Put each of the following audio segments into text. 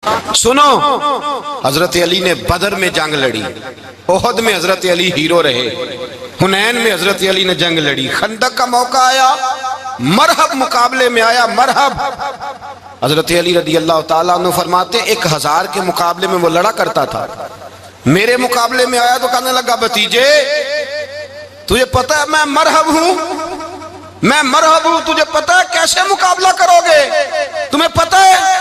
سنو، حضرت علی نے بدر میں جنگ لڑی، احد میں حضرت علی ہیرو رہے، حنین میں حضرت علی نے جنگ لڑی، خندق کا موقع آیا، مرحب مقابلے میں آیا، مرحب۔ حضرت علی رضی اللہ تعالیٰ عنہ فرماتے 1000 کے مقابلے میں وہ لڑا کرتا تھا، میرے مقابلے میں آیا تو کہنے لگا بھتیجے تجھے پتہ ہے میں مرحب ہوں، میں مرحب ہوں، تجھے پتہ ہے کیسے مقابلہ کرو گے، تمہیں پتہ ہے؟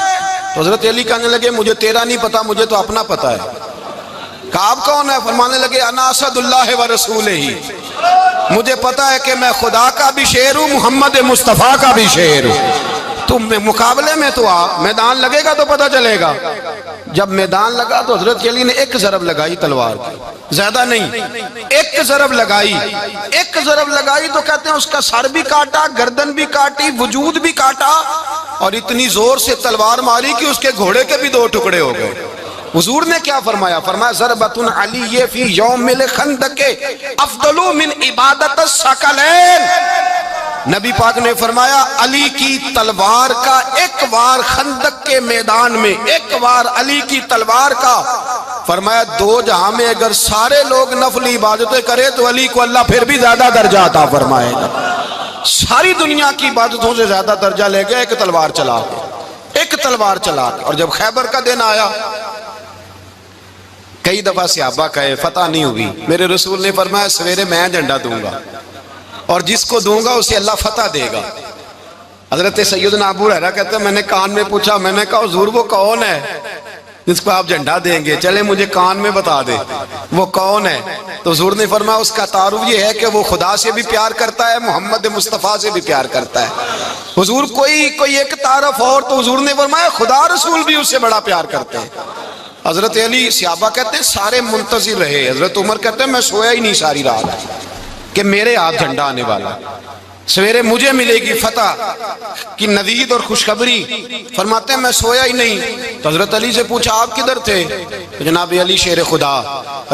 تو حضرت علی کہنے لگے مجھے تیرا نہیں پتا، مجھے تو اپنا پتہ ہے۔ کہا آپ کون ہے؟ فرمانے لگے انا اسد اللہ و رسولہ، مجھے پتا ہے کہ میں خدا کا بھی شیر ہوں، محمد مصطفیٰ کا بھی شیر ہوں۔ تم مقابلے میں تو آ، میدان لگے گا تو پتہ چلے گا۔ جب میدان لگا تو حضرت علی نے ایک ضرب لگائی تلوار کی، زیادہ نہیں، ایک ضرب لگائی، ایک ضرب لگائی تو کہتے ہیں اس کا سر بھی کاٹا، گردن بھی کاٹی، وجود بھی کاٹا، اور اتنی زور سے تلوار ماری کہ اس کے گھوڑے کے بھی 2 ٹکڑے ہو گئے۔ حضور نے کیا فرمایا؟ فرمایا ضربۃ علی فی یوم الخندق افضل من عبادت الثقلین۔ نبی پاک نے فرمایا علی کی تلوار کا ایک وار خندق کے میدان میں، ایک وار علی کی تلوار کا، فرمایا 2 جہاں میں اگر سارے لوگ نفل عبادتیں کرے تو علی کو اللہ پھر بھی زیادہ درجہ عطا فرمائے گا۔ ساری دنیا کی عبادتوں سے زیادہ درجہ لے گیا ایک تلوار چلا کے، ایک تلوار چلا کے۔ اور جب خیبر کا دن آیا، کئی دفعہ صحابہ کہے فتح نہیں ہوئی، میرے رسول نے فرمایا سویرے میں جھنڈا دوں گا اور جس کو دوں گا اسے اللہ فتح دے گا۔ حضرت سیدنا ابو ہریرہ کہتے ہیں میں نے کان میں پوچھا، میں نے کہا حضور وہ کون ہے جس کو آپ جھنڈا دیں گے؟ چلے مجھے کان میں بتا دے وہ کون ہے۔ تو حضور نے فرمایا اس کا تعارف یہ ہے کہ وہ خدا سے بھی پیار کرتا ہے، محمد مصطفیٰ سے بھی پیار کرتا ہے۔ حضور کوئی ایک تعارف اور، تو حضور نے فرمایا خدا رسول بھی اس سے بڑا پیار کرتے ہیں۔ حضرت علی صحابہ کہتے ہیں سارے منتظر رہے، حضرت عمر کہتے ہیں میں سویا ہی نہیں ساری رات کہ میرے ہاتھ جھنڈا آنے والا، سویرے مجھے ملے گی فتح کی نوید اور خوشخبری۔ فرماتے ہیں میں سویا ہی نہیں۔ تو حضرت علی سے پوچھا آپ کدھر تھے؟ تو جناب علی شیر خدا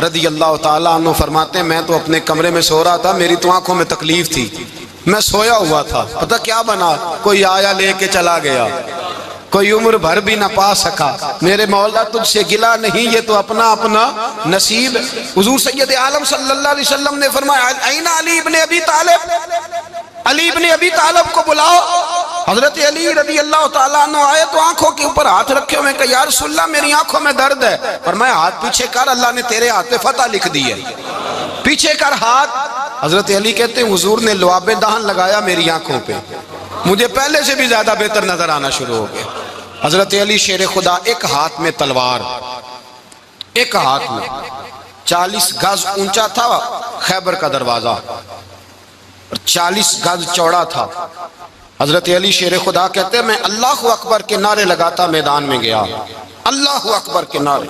رضی اللہ تعالیٰ عنہ فرماتے ہیں میں تو اپنے کمرے میں سو رہا تھا، میری تو آنکھوں میں تکلیف تھی، میں سویا ہوا تھا، پتہ کیا بنا؟ کوئی آیا لے کے چلا گیا، کوئی عمر بھر بھی نہ پا سکا۔ میرے مولا تجھ سے گلا نہیں، یہ تو اپنا اپنا نصیب۔ حضور سید عالم صلی اللہ علیہ وسلم نے فرمایا این علی ابن ابی طالب، علی ابن ابی طالب کو بلاؤ۔ حضرت علی رضی اللہ تعالیٰ عنہ آئے تو آنکھوں کے اوپر ہاتھ رکھے ہوئے کہ یا رسول اللہ میری آنکھوں میں درد ہے۔ فرمایا ہاتھ پیچھے کر، اللہ نے تیرے ہاتھ پہ فتح لکھ دی ہے، پیچھے کر ہاتھ۔ حضرت علی کہتے ہیں حضور نے لعاب دہن لگایا میری آنکھوں پہ، مجھے پہلے سے بھی زیادہ بہتر نظر آنا شروع ہو گیا۔ حضرت علی شیر خدا ایک ہاتھ میں تلوار، ایک ہاتھ میں 40 گز اونچا تھا خیبر کا دروازہ، 40 گز چوڑا تھا۔ حضرت علی شیر خدا کہتے ہیں میں اللہ اکبر کے نعرے لگاتا میدان میں گیا، اللہ اکبر کے نعرے۔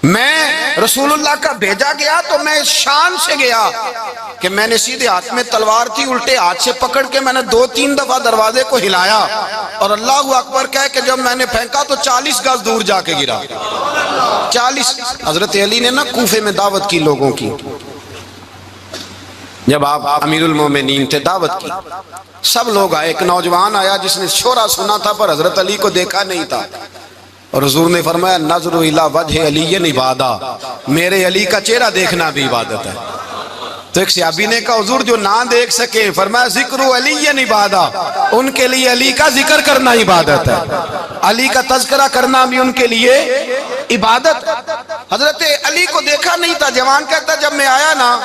میں رسول اللہ کا بھیجا گیا تو میں شان سے گیا کہ میں نے سیدھے ہاتھ میں تلوار تھی، الٹے ہاتھ سے پکڑ کے میں نے 2-3 دفعہ دروازے کو ہلایا اور اللہ اکبر کہہ کہ جب میں نے پھینکا تو 40 گز دور جا کے گرا، 40۔ حضرت علی نے نا کوفے میں دعوت کی لوگوں کی، جب آپ امیر المومنین تھے دعوت کی، سب لوگ آئے، ایک نوجوان آیا جس نے شورا سنا تھا پر حضرت علی کو دیکھا نہیں تھا، اور حضور نے فرمایا نظر الی وجہ علی عبادہ، میرے علی کا چہرہ دیکھنا بھی عبادت ہے۔ تو ایک صحابی نے کہا حضور جو نہ دیکھ سکے، فرمایا ذکر علی عبادہ، ان کے لیے علی کا ذکر کرنا عبادت ہے، علی کا تذکرہ کرنا بھی ان کے لیے عبادت۔ حضرت علی کو دیکھا نہیں تھا، جوان کہتا جب میں آیا نا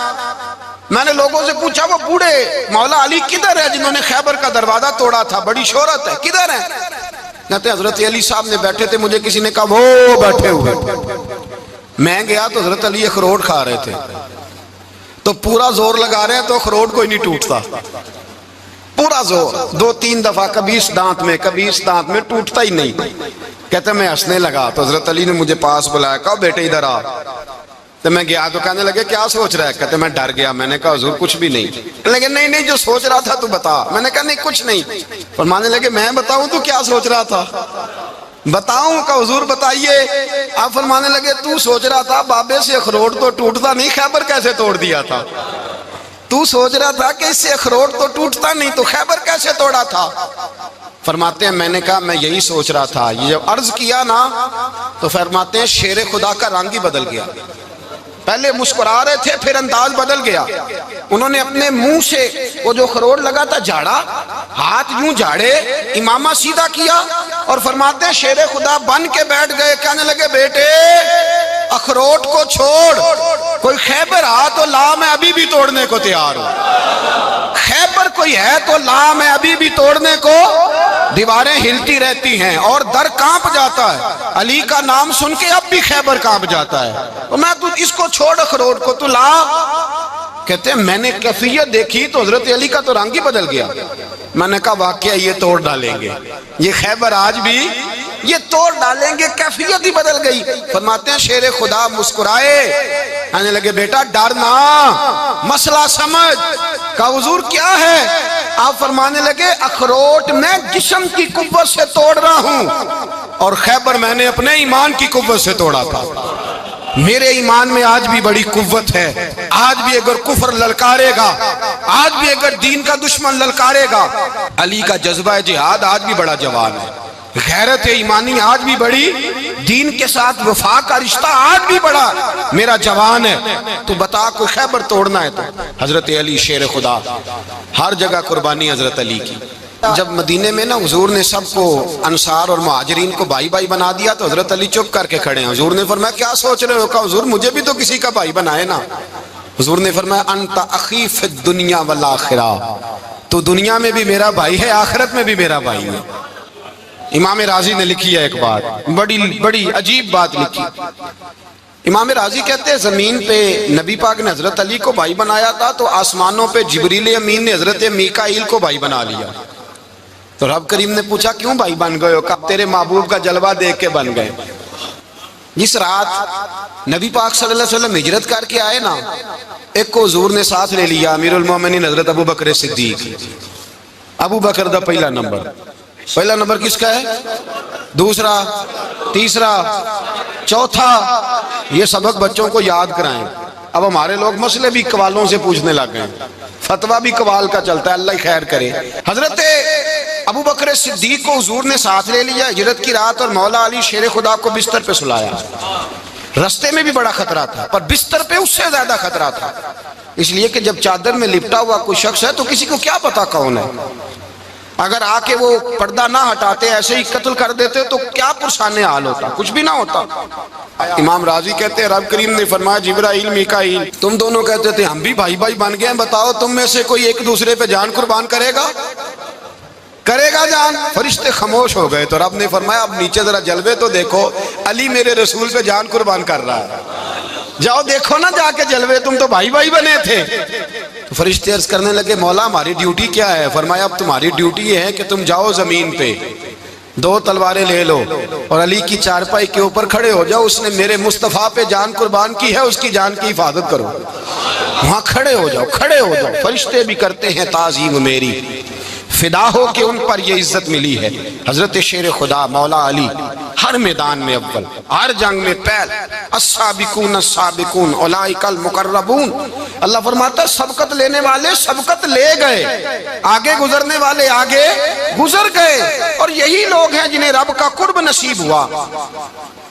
میں نے لوگوں سے پوچھا وہ بوڑھے مولا علی کدھر ہے جنہوں نے خیبر کا دروازہ توڑا تھا، بڑی شہرت ہے، کدھر ہے؟ کہتے ہیں حضرت علی صاحب نے بیٹھے تھے، مجھے کسی نے کہا وہ بیٹھے ہوئے۔ میں گیا تو حضرت علی اخروٹ کھا رہے تھے، تو پورا زور لگا رہے ہیں تو اخروٹ کوئی نہیں ٹوٹتا، پورا زور 2-3 دفعہ، کبھی اس دانت میں کبھی اس دانت میں، ٹوٹتا ہی نہیں۔ کہتے ہیں میں ہنسنے لگا تو حضرت علی نے مجھے پاس بلایا، کہا بیٹے ادھر آ۔ تو میں گیا تو کہنے لگے کیا سوچ رہا ہے؟ کہتے میں ڈر گیا، میں نے کہا حضور کچھ بھی نہیں۔ لیکن نہیں جو سوچ رہا تھا تو بتا۔ میں نے کہا نہیں کچھ نہیں۔ فرمانے لگے میں بتاؤں تو کیا سوچ رہا تھا؟ بتاؤں کہ حضور بتائیے۔ آپ فرمانے لگے تو سوچ رہا تھا بابے سے اخروٹ تو ٹوٹتا نہیں، خیبر کیسے توڑ دیا تھا؟ تو سوچ رہا تھا کہ اس سے اخروٹ تو ٹوٹتا نہیں تو خیبر کیسے توڑا تھا؟ فرماتے ہیں میں نے کہا میں یہی سوچ رہا تھا. یہ جب عرض کیا نا تو فرماتے ہیں شیر خدا کا رنگ ہی بدل گیا. پہلے مسکرا رہے تھے پھر انداز بدل گیا. انہوں نے اپنے منہ سے وہ جو خروٹ لگا تھا جھاڑا, ہاتھ یوں جھاڑے, امامہ سیدھا کیا اور فرماتے ہیں شیر خدا بن کے بیٹھ گئے. کہنے لگے بیٹے اخروٹ کو چھوڑ, کوئی خیبر آ تو لا, میں ابھی بھی توڑنے کو تیار ہوں. خیبر کوئی ہے تو لا, میں ابھی بھی توڑنے کو. دیواریں ہلتی رہتی ہیں اور در کانپ جاتا ہے. علی کا نام سن کے اب بھی خیبر کانپ جاتا ہے. تو میں تو اس کو چھوڑ اخروٹ کو, تو لا. کہتے ہیں میں نے کیفیت دیکھی تو حضرت علی کا تو رنگ ہی بدل گیا. میں نے کہا واقعہ یہ توڑ ڈالیں گے, یہ خیبر آج بھی یہ توڑ ڈالیں گے, کیفیت ہی بدل گئی. فرماتے ہیں شیر خدا مسکرائے, کہنے لگے بیٹا ڈرنا, مسئلہ سمجھ. کہا حضور کیا ہے؟ آپ فرمانے لگے اخروٹ میں جسم کی قوت سے توڑ رہا ہوں اور خیبر میں نے اپنے ایمان کی قوت سے توڑا تھا. میرے ایمان میں آج بھی بڑی قوت ہے. آج بھی اگر کفر للکارے گا, آج بھی اگر دین کا دشمن للکارے گا, علی کا جذبہ جہاد آج بھی بڑا جوان ہے. غیرت ایمانی آج بھی بڑی, دین کے ساتھ وفا کا رشتہ آج بھی بڑا میرا جوان ہے. تو بتا کوئی خیبر توڑنا ہے تو حضرت علی شیر خدا, ہر جگہ قربانی حضرت علی کی. جب مدینے میں نا حضور نے سب کو انصار اور مہاجرین کو بھائی بھائی بنا دیا تو حضرت علی چپ کر کے کھڑے ہیں. حضور نے فرمایا کیا سوچ رہے ہو؟ کہا حضور مجھے بھی تو کسی کا بھائی بنائے نا. حضور نے فرمایا انت اخی فی الدنیا والآخرہ, تو دنیا میں بھی میرا بھائی ہے, آخرت میں بھی میرا بھائی ہے. امام راضی نے لکھی ہے ایک بات, بڑی عجیب بات لکھی. امام راضی کہتے ہیں زمین پہ نبی پاک نے حضرت علی کو بھائی بنایا تھا تو آسمانوں پہ جبریل امین نے حضرت میکائیل کو بھائی بنا لیا. تو رب کریم نے پوچھا کیوں بھائی بن گئے ہو؟ کہا تیرے محبوب کا جلوہ دیکھ کے بن گئے. جس رات نبی پاک صلی اللہ علیہ وسلم ہجرت کر کے آئے نا, ایک کو حضور نے ساتھ لے لیا, امیر المومنین حضرت ابو بکر صدیق. ابو بکر دا پہلا نمبر کس کا ہے؟ دوسرا, تیسرا, چوتھا. یہ سبق بچوں کو یاد کرائیں. اب ہمارے لوگ مسئلے بھی قوالوں سے پوچھنے لگ گئے, فتویٰ بھی قوال کا چلتا ہے, اللہ خیر کرے. حضرت ابو بکر صدیق کو حضور نے ساتھ لے لیا ہجرت کی رات, اور مولا علی شیر خدا کو بستر پہ سلایا. رستے میں بھی بڑا خطرہ تھا پر بستر پہ اس سے زیادہ خطرہ تھا, اس لیے کہ جب چادر میں لپٹا ہوا کوئی شخص ہے تو کسی کو کیا پتا کون ہے. اگر آ کے وہ پردہ نہ ہٹاتے ایسے ہی قتل کر دیتے تو کیا پرسان حال ہوتا, کچھ بھی نہ ہوتا. امام راضی کہتے ہیں رب کریم نے فرمایا جبرائیل میکائیل تم دونوں کہتے تھے ہم بھی بھائی بھائی بن گئے ہیں, بتاؤ تم میں سے کوئی ایک دوسرے پہ جان قربان کرے گا جان؟ فرشتے خاموش ہو گئے. تو رب نے فرمایا اب نیچے ذرا جلوے تو دیکھو, علی میرے رسول پہ جان قربان کر رہا ہے, جاؤ دیکھو نا جا کے جلوے, تم تو بھائی بھائی بنے تھے. تو فرشتے عرض کرنے لگے مولا ہماری ڈیوٹی کیا ہے؟ فرمایا اب تمہاری ڈیوٹی یہ ہے کہ تم جاؤ زمین پہ 2 تلواریں لے لو اور علی کی چارپائی کے اوپر کھڑے ہو جاؤ, اس نے میرے مصطفیٰ پہ جان قربان کی ہے, اس کی جان کی حفاظت کرو. وہاں کھڑے ہو جاؤ. فرشتے بھی کرتے ہیں تعظیم میری, فدا ہو کہ ان پر یہ عزت ملی ہے. حضرت شیر خدا مولا علی ہر میدان میں اول, ہر جنگ میں پہل. السابقون السابقون اولئک المقربون. اللہ فرماتا ہے سبقت لینے والے سبقت لے گئے, آگے گزرنے والے آگے گزر گئے, اور یہی لوگ ہیں جنہیں رب کا قرب نصیب ہوا.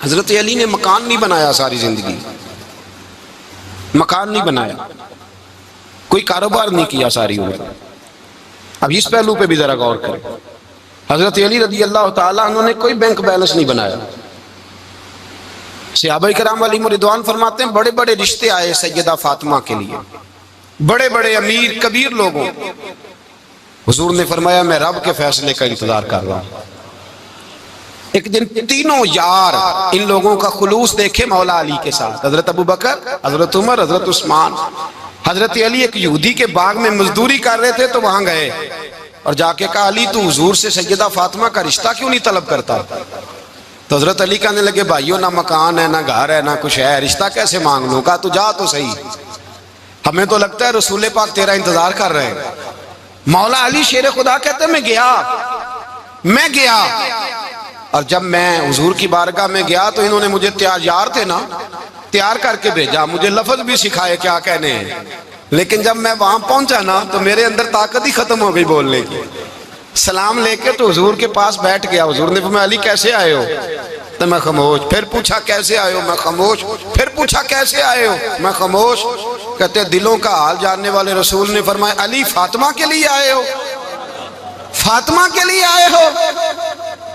حضرت علی نے مکان نہیں بنایا ساری زندگی, مکان نہیں بنایا, کوئی کاروبار نہیں کیا ساری عمر. اب اس پہلو پہ بھی ذرا غور کریں. حضرت علی رضی اللہ تعالیٰ عنہ نے کوئی بینک بیلنس نہیں بنایا. صحابہ کرام علیہم رضوان فرماتے ہیں بڑے بڑے رشتے آئے سیدہ فاطمہ کے لیے, بڑے بڑے امیر کبیر لوگوں. حضور نے فرمایا میں رب کے فیصلے کا انتظار کر رہا ہوں. ایک دن تینوں یار ان لوگوں کا خلوص دیکھے مولا علی کے ساتھ, حضرت ابو بکر, حضرت عمر, حضرت عثمان. حضرت علی ایک یہودی کے باغ میں مزدوری کر رہے تھے تو وہاں گئے اور جا کے کہا علی تو حضور سے سیدہ فاطمہ کا رشتہ کیوں نہیں طلب کرتا؟ تو حضرت علی کہنے لگے بھائیو نہ مکان ہے نہ گھر ہے نہ کچھ ہے, رشتہ کیسے مانگ لوں؟ کہا تو جا تو صحیح, ہمیں تو لگتا ہے رسول پاک تیرا انتظار کر رہے ہیں. مولا علی شیر خدا کہتے میں گیا اور جب میں حضور کی بارگاہ میں گیا تو انہوں نے مجھے یار تھے نا, تیار کر کے بھیجا, مجھے لفظ بھی سکھائے کیا کہنے ہیں, لیکن جب میں وہاں پہنچا نا تو میرے اندر طاقت ہی ختم ہو گئی بولنے کی. سلام لے کے تو حضور کے پاس بیٹھ گیا. حضور نے فرمایا علی کیسے آئے ہو؟ تو میں خاموش. پھر پوچھا کیسے آئے ہو؟ میں خاموش. پھر پوچھا کیسے آئے ہو؟ میں خاموش. کہتے ہیں دلوں کا حال جاننے والے رسول نے فرمایا علی فاطمہ کے لیے آئے ہو؟ فاطمہ کے لیے آئے ہو؟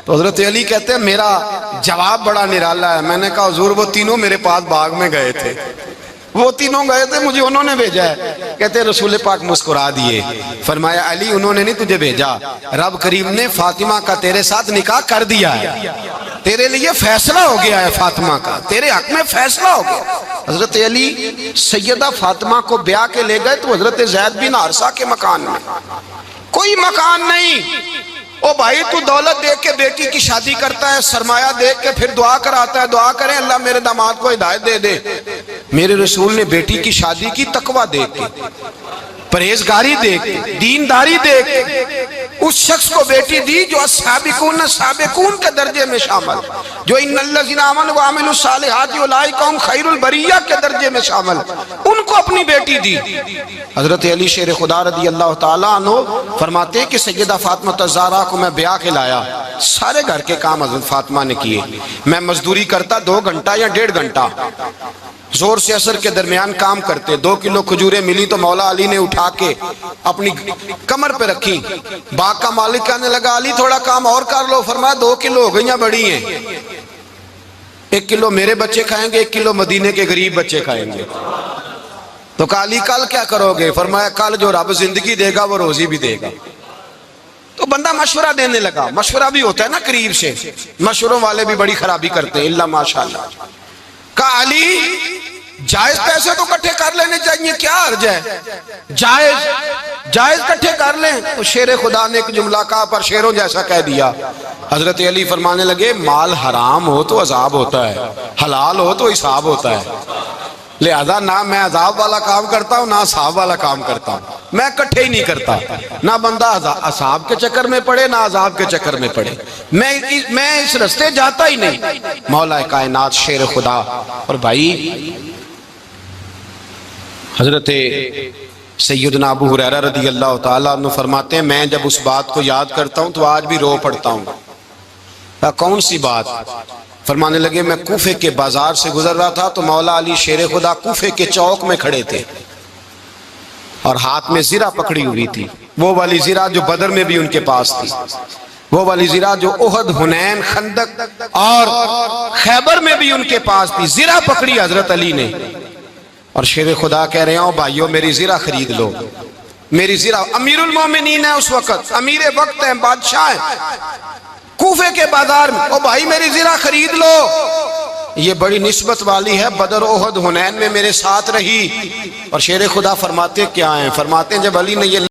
تو حضرت علی کہتے ہیں میرا جواب بڑا نرالا ہے. میں نے کہا حضور وہ تینوں میرے پاس باغ میں گئے تھے, وہ تینوں گئے تھے, مجھے انہوں نے بھیجا ہے. کہتے ہیں رسول پاک مسکرا دیے, فرمایا علی انہوں نے نہیں تجھے بھیجا, رب کریم نے فاطمہ کا تیرے ساتھ نکاح کر دیا ہے, تیرے لیے فیصلہ ہو گیا ہے فاطمہ کا, تیرے حق میں فیصلہ ہو گیا. حضرت علی سیدہ فاطمہ کو بیاہ کے لے گئے تو حضرت زید بن حارثہ کے مکان میں, کوئی مکان نہیں. او بھائی تو دولت دیکھ کے بیٹی کی شادی کرتا ہے, سرمایہ دیکھ کے پھر دعا کراتا ہے, دعا کریں اللہ میرے داماد کو ہدایت دے دے. میرے رسول نے بیٹی کی شادی کی تقوی دیکھ کے, پرہیزگاری دیکھ کے, دینداری دیکھ کے اس شخص کو بیٹی دی جو السابقون السابقون کے درجے میں شامل, جو ان الذین آمنوا وعملوا الصالحات اولئک هم خیر البریہ کے درجے میں شامل, ان کو اپنی بیٹی دی. حضرت علی شیر خدا رضی اللہ تعالیٰ عنہ فرماتے کہ سیدہ فاطمہ الزہرا کو میں بیاہ کے لایا, سارے گھر کے کام حضرت فاطمہ نے کیے. میں مزدوری کرتا 2 گھنٹہ یا 1.5 گھنٹہ, زور سے عصر کے درمیان کام کرتے. 2 کلو کھجوریں ملی تو مولا علی نے اٹھا کے اپنی کمر پہ رکھی. باغ کا مالک کہنے لگا علی تھوڑا کام اور کر لو. فرمایا 2 کلو ہو گئیاں بڑی ہیں, 1 کلو میرے بچے کھائیں گے, 1 کلو مدینے کے غریب بچے کھائیں گے. تو کہا علی کل کیا کرو گے؟ فرمایا کل جو رب زندگی دے گا وہ روزی بھی دے گا. تو بندہ مشورہ دینے لگا. مشورہ بھی ہوتا ہے نا قریب سے, مشوروں والے بھی بڑی خرابی کرتے ہیں اللہ ماشاءاللہ. کہا علی جائز پیسے تو کٹھے کر لینے چاہیے, کیا حرج ہے, جائز کٹھے کر لیں. تو شیر خدا نے ایک جملہ کہا پر شیروں جیسا کہہ دیا. حضرت علی فرمانے لگے مال حرام ہو تو عذاب ہوتا ہے, حلال ہو تو حساب ہوتا ہے. لہذا نہ میں عذاب والا کام کرتا ہوں نہ حساب والا کام کرتا ہوں, میں کٹھے ہی نہیں کرتا. نہ بندہ حساب کے چکر میں پڑے نہ عذاب کے چکر میں پڑے, میں اس رستے جاتا ہی نہیں. مولا کائنات شیر خدا. اور بھائی حضرت سیدنا ابو ہریرہ رضی اللہ تعالیٰ عنہ فرماتے ہیں میں جب اس بات کو یاد کرتا ہوں تو آج بھی رو پڑتا ہوں. کون سی بات؟ فرمانے لگے میں کوفے کے بازار سے گزر رہا تھا تو مولا علی شیر خدا کوفے کے چوک میں کھڑے تھے اور ہاتھ میں زرہ پکڑی ہوئی تھی, وہ والی زرہ جو بدر میں بھی ان کے پاس تھی, وہ والی زرہ جو احد, حنین, خندق اور خیبر میں بھی ان کے پاس تھی. زرہ پکڑی حضرت علی نے اور شیر خدا کہہ رہے ہیں بھائیو میری زرہ خرید لو. میری زرہ, امیر المومنین ہے اس وقت, امیر وقت ہیں, بادشاہ ہیں کوفے کے بازار میں, او بھائی میری زرہ خرید لو. یہ بڑی نسبت والی ہے, بدر, احد, حنین میں میرے ساتھ رہی. اور شیر خدا فرماتے کیا ہیں؟ فرماتے ہیں جب علی نے یہ